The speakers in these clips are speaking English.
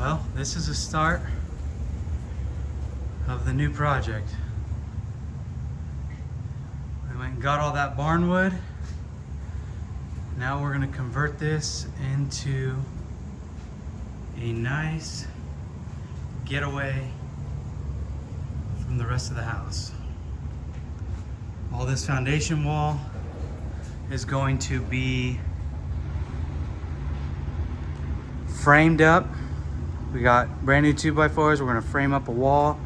Well, this is the start of the new project. We went and got all that barnwood. Now we're gonna convert this into a nice getaway from the rest of the house. All this foundation wall is going to be framed up. We got brand new 2x4s. We're gonna frame up a wall,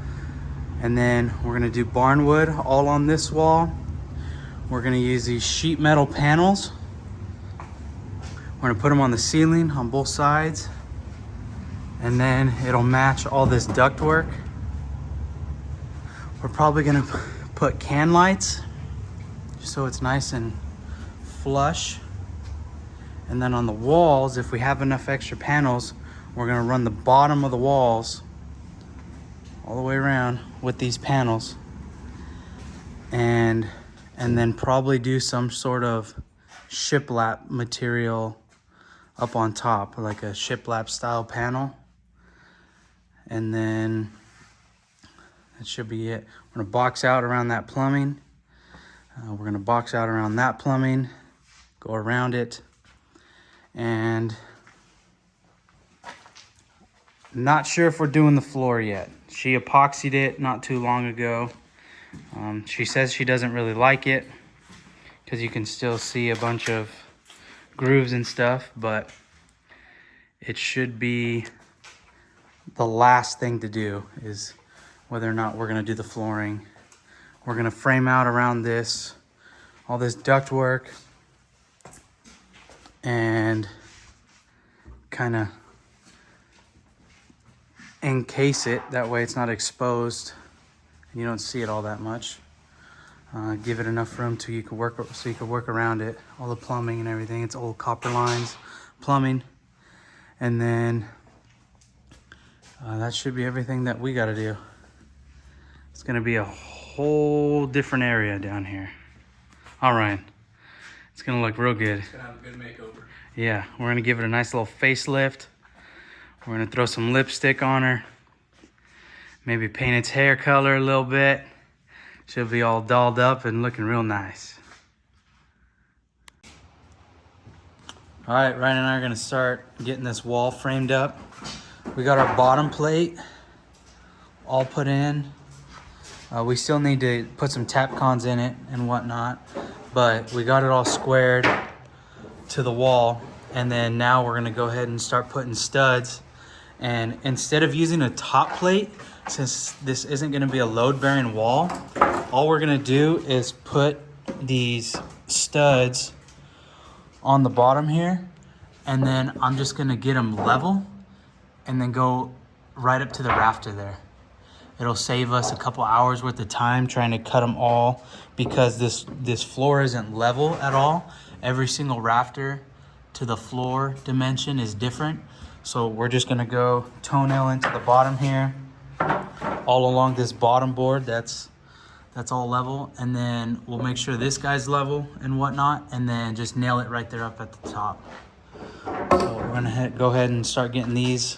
and then we're gonna do barnwood all on this wall. We're gonna use these sheet metal panels. We're gonna put them on the ceiling on both sides, and then it'll match all this ductwork. We're probably gonna put can lights just so it's nice and flush. And then on the walls, if we have enough extra panels, we're gonna run the bottom of the walls all the way around with these panels, and then probably do some sort of shiplap material up on top, like a shiplap style panel. And then that should be it. We're gonna box out around that plumbing. We're gonna box out around that plumbing, go around it, and not sure if we're doing the floor yet. She epoxied it not too long ago. She says she doesn't really like it because you can still see a bunch of grooves and stuff, but it should be the last thing to do is whether or not we're gonna do the flooring. We're gonna frame out around this, all this ductwork, and kind of encase it. That way it's not exposed and you don't see it all that much. Give it enough room so you can work around it. All the plumbing and everything. It's old copper lines, plumbing, and then that should be everything that we got to do. It's gonna be a whole different area down here. All right, it's gonna look real good. It's gonna have a good makeover. Yeah, we're gonna give it a nice little facelift. We're gonna throw some lipstick on her. Maybe paint its hair color a little bit. She'll be all dolled up and looking real nice. All right, Ryan and I are gonna start getting this wall framed up. We got our bottom plate all put in. We still need to put some Tapcons in it and whatnot, but we got it all squared to the wall. And then now we're gonna go ahead and start putting studs. And instead of using a top plate, since this isn't gonna be a load-bearing wall, all we're gonna do is put these studs on the bottom here, and then I'm just gonna get them level and then go right up to the rafter there. It'll save us a couple hours worth of time trying to cut them all, because this floor isn't level at all. Every single rafter to the floor dimension is different. So we're just gonna go toenail into the bottom here, all along this bottom board. That's all level, and then we'll make sure this guy's level and whatnot, and then just nail it right there up at the top. So we're gonna go ahead and start getting these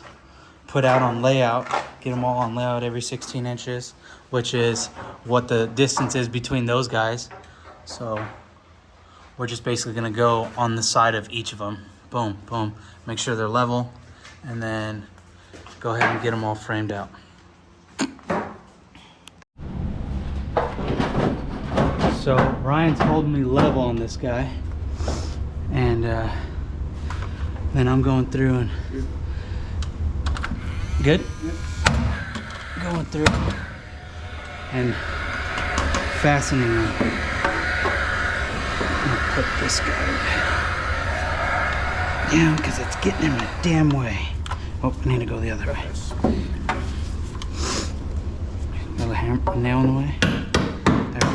put out on layout, get them all on layout every 16 inches, which is what the distance is between those guys. So we're just basically gonna go on the side of each of them. Boom, boom, make sure they're level, and then go ahead and get them all framed out. So Ryan's holding me level on this guy, and then I'm going through and good? Going through and fastening them. I'm gonna put this guy down because it's getting in my damn way. Oh, I need to go the other way. Got a nail in the way. There we go.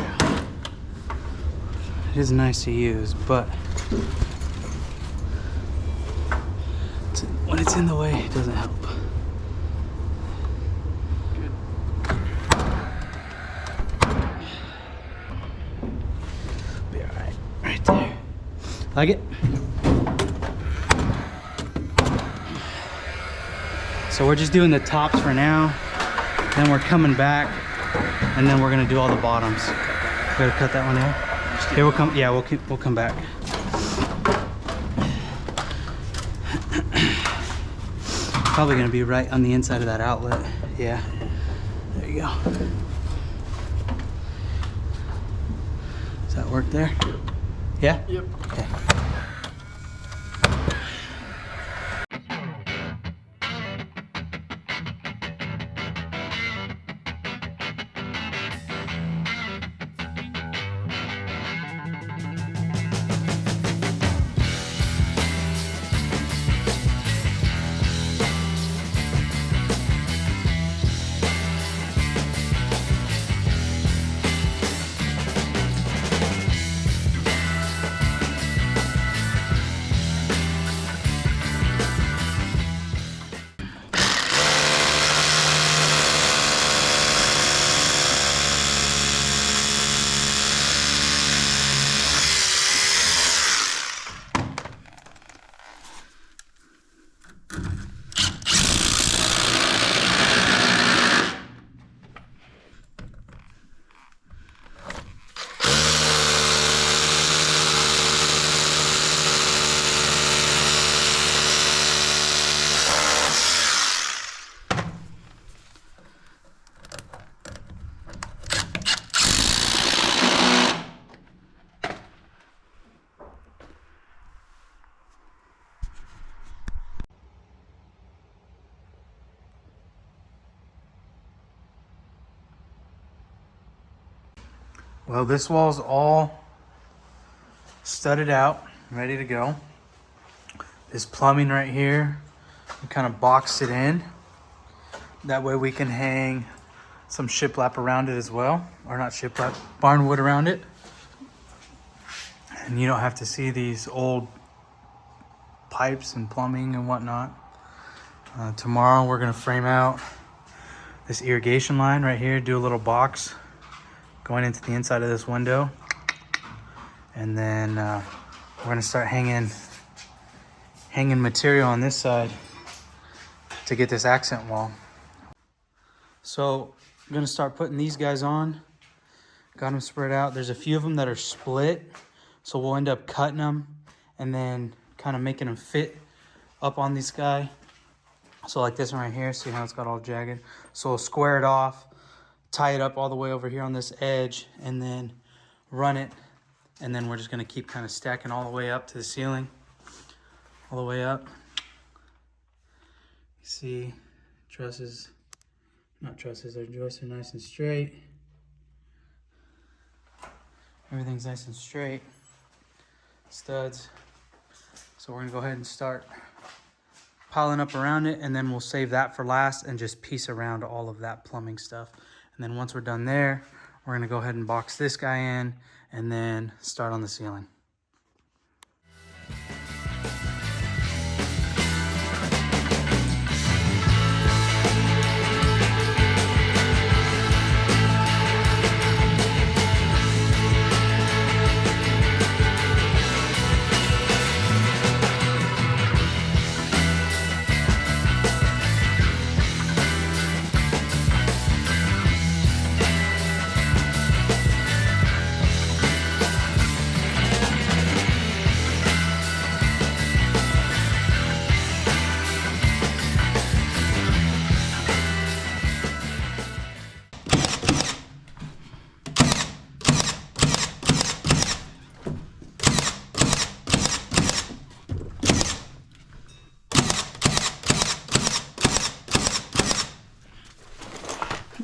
It is nice to use, but when it's in the way, it doesn't help. Be all right, right there. Like it? So we're just doing the tops for now. Then we're coming back, and then we're gonna do all the bottoms. Gotta cut that one out. Here we'll come. Yeah, we'll come back. Probably gonna be right on the inside of that outlet. Yeah. There you go. Does that work there? Yeah? Yep. Okay. Well, this wall's all studded out, ready to go. This plumbing right here, we kind of boxed it in. That way we can hang some shiplap around it as well. Or not shiplap, barnwood around it. And you don't have to see these old pipes and plumbing and whatnot. Tomorrow we're gonna frame out this irrigation line right here, do a little box going into the inside of this window. And then we're gonna start hanging material on this side to get this accent wall. So I'm gonna start putting these guys on. Got them spread out. There's a few of them that are split, so we'll end up cutting them and then kind of making them fit up on this guy. So like this one right here, see how it's got all jagged? So we'll square it off, tie it up all the way over here on this edge, and then run it. And then we're just gonna keep kind of stacking all the way up to the ceiling, all the way up. You see, trusses, not trusses, our joists are nice and straight. Everything's nice and straight. Studs. So we're gonna go ahead and start piling up around it, and then we'll save that for last and just piece around all of that plumbing stuff. And then once we're done there, we're gonna go ahead and box this guy in and then start on the ceiling.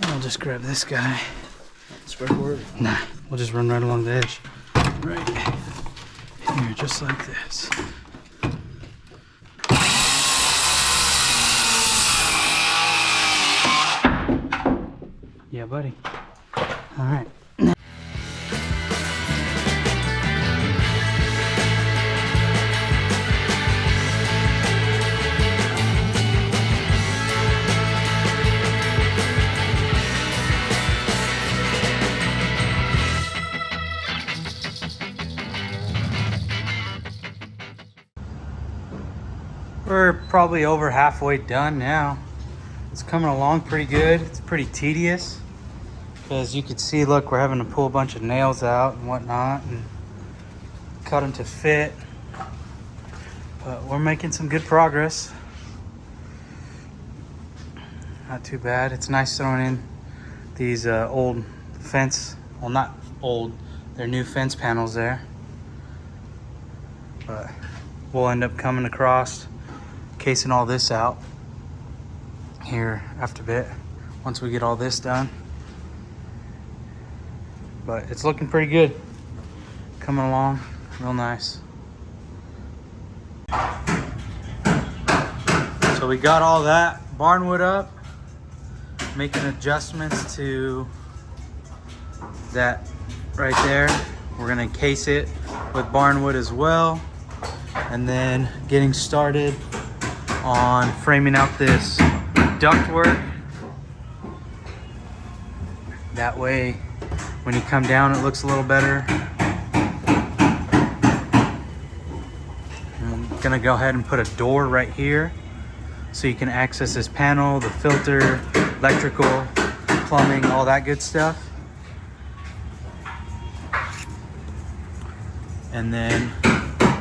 I'll just grab this guy. Spreadboard? Nah, we'll just run right along the edge. Right here, just like this. Yeah, buddy. All right. We're probably over halfway done now. It's coming along pretty good. It's pretty tedious because you can see, look, we're having to pull a bunch of nails out and whatnot and cut them to fit. But we're making some good progress. Not too bad. It's nice throwing in these old fence, well, not old, they're new fence panels there. But we'll end up coming across, casing all this out here after a bit, once we get all this done. But it's looking pretty good. Coming along real nice. So we got all that barnwood up, making adjustments to that right there. We're gonna encase it with barnwood as well, and then getting started on framing out this ductwork. That way when you come down it looks a little better. I'm gonna go ahead and put a door right here so you can access this panel, the filter, electrical, plumbing, all that good stuff. And then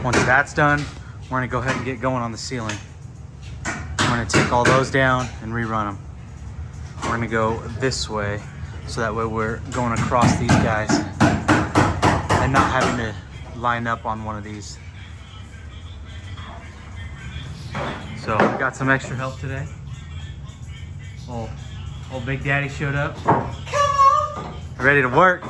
once that's done, we're gonna go ahead and get going on the ceiling. We're gonna take all those down and rerun them. We're gonna go this way, so that way we're going across these guys and not having to line up on one of these. So we got some extra help today. Old Big Daddy showed up. Come on! Ready to work.